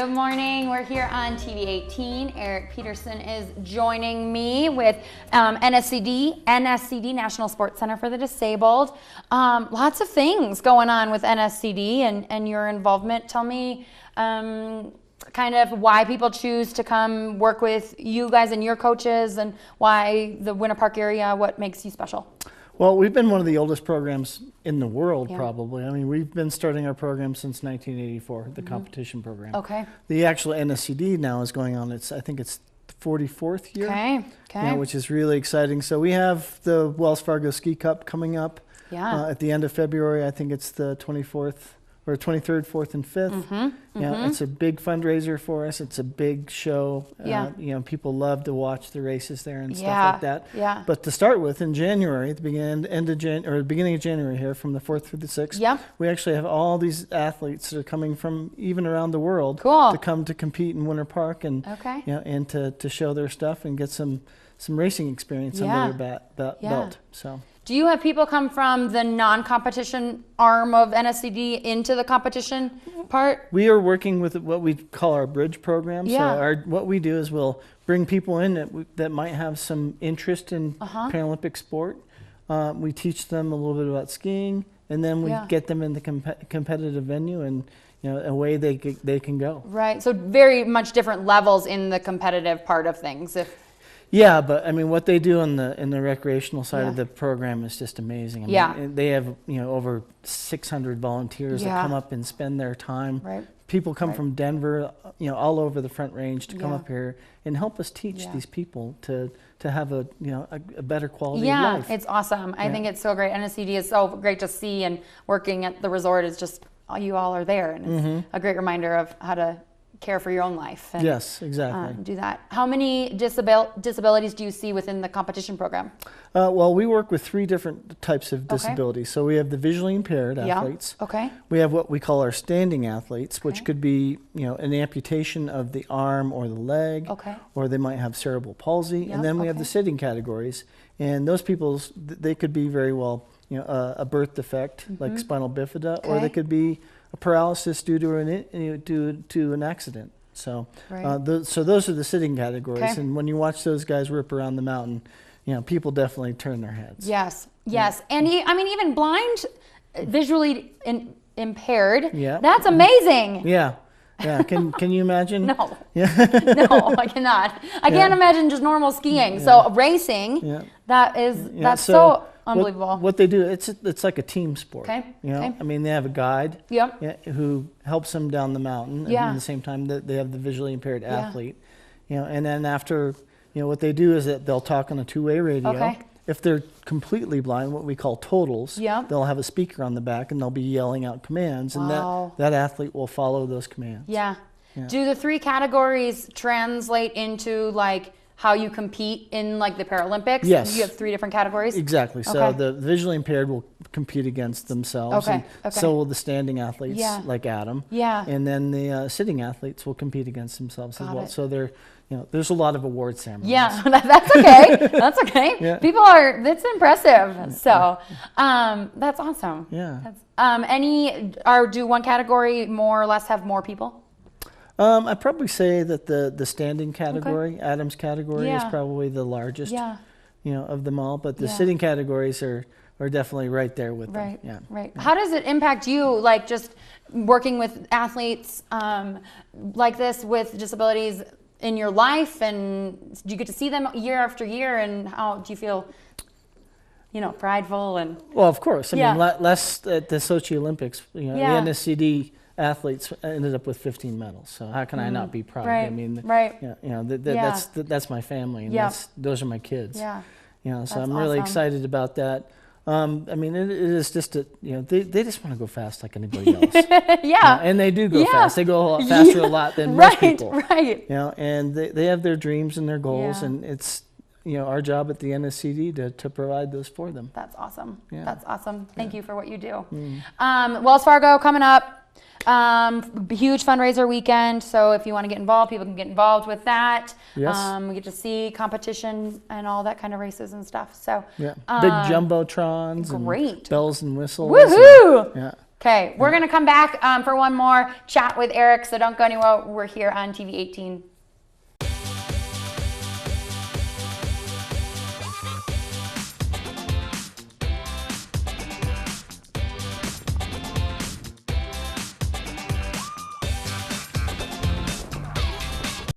Good morning. We're here on TV 18. Erik Petersen is joining me with NSCD, National Sports Center for the Disabled. Lots of things going on with NSCD and your involvement. Tell me kind of why people choose to come work with you guys and your coaches, and why the Winter Park area, what makes you special? Well, we've been one of the oldest programs in the world, probably. I mean, we've been starting our program since 1984, the competition program. Okay. The actual NSCD now is going on, I think it's the 44th year. Okay. You know, which is really exciting. So we have the Wells Fargo Ski Cup coming up at the end of February. I think it's the 24th or 23rd, 4th, and 5th. You know, it's a big fundraiser for us. It's a big show. You know, people love to watch the races there and stuff like that. Yeah. But to start with, in January, at the beginning of January here, from the 4th through the 6th, we actually have all these athletes that are coming from even around the world to come to compete in Winter Park and you know, and to show their stuff and get some racing experience under their belt. So. Do you have people come from the non-competition arm of NSCD into the competition part? We are working with what we call our bridge program. So what we do is we'll bring people in that might have some interest in Paralympic sport. We teach them a little bit about skiing, and then we get them in the competitive venue, and you know, away they can go. Right. So very much different levels in the competitive part of things. Yeah, but I mean, what they do in the recreational side of the program is just amazing. I mean, they have, you know, over 600 volunteers that come up and spend their time. Right. People come from Denver, you know, all over the Front Range to come up here and help us teach these people to have a better quality of life. Yeah, it's awesome. I think it's so great. NSCD is so great to see, and working at the resort is just, you all are there, and it's a great reminder of how to care for your own life. And, yes, exactly. Do that. How many disabilities do you see within the competition program? Well, we work with 3 different types of disabilities. So we have the visually impaired athletes. We have what we call our standing athletes, which could be, you know, an amputation of the arm or the leg, or they might have cerebral palsy. And then we have the sitting categories, and those people, they could be very well, you know, a birth defect like spinal bifida, or they could be a paralysis due to an accident. So, so those are the sitting categories. And when you watch those guys rip around the mountain, you know, people definitely turn their heads. Yes. And I mean, even blind, visually impaired. That's amazing. Yeah. Can you imagine? No. No, I cannot. I can't imagine just normal skiing. So racing, that's so unbelievable. What they do, it's like a team sport. You know, I mean, they have a guide who helps them down the mountain, and at the same time that they have the visually impaired athlete. You know, and then after, you know, what they do is that they'll talk on a 2-way radio. If they're completely blind, what we call totals, they'll have a speaker on the back, and they'll be yelling out commands, and that athlete will follow those commands. Do the 3 categories translate into like how you compete in like the Paralympics? Yes. You have 3 different categories? Exactly. So the visually impaired will compete against themselves. And so will the standing athletes like Adam. And then the sitting athletes will compete against themselves as well. So they're, you know, there's a lot of award ceremonies. That's okay. That's okay. People are, that's impressive. So that's awesome. Do one category more or less have more people? I'd probably say that the standing category, Adam's category, is probably the largest, you know, of them all. But the sitting categories are definitely right there with them. How does it impact you, like just working with athletes like this with disabilities in your life? And do you get to see them year after year? And how do you feel, you know, prideful? And well, of course. I mean, last at the Sochi Olympics, you know, the NSCD athletes ended up with 15 medals. So how can I not be proud? I mean, you know, that's my family, and those are my kids. You know, so that's I'm really excited about that. I mean, it is just you know, they just want to go fast like anybody else. And they do go fast. They go a lot faster a lot than most people. You know, and they have their dreams and their goals, and it's, you know, our job at the NSCD to provide those for them. That's awesome. That's awesome. Thank you for what you do. Wells Fargo coming up. Huge fundraiser weekend, so if you want to get involved, people can get involved with that. We get to see competition and all that kind of races and stuff. So big jumbotrons and bells and whistles. Woohoo! Okay, we're going to come back for one more chat with Erik, so don't go anywhere. We're here on TV 18.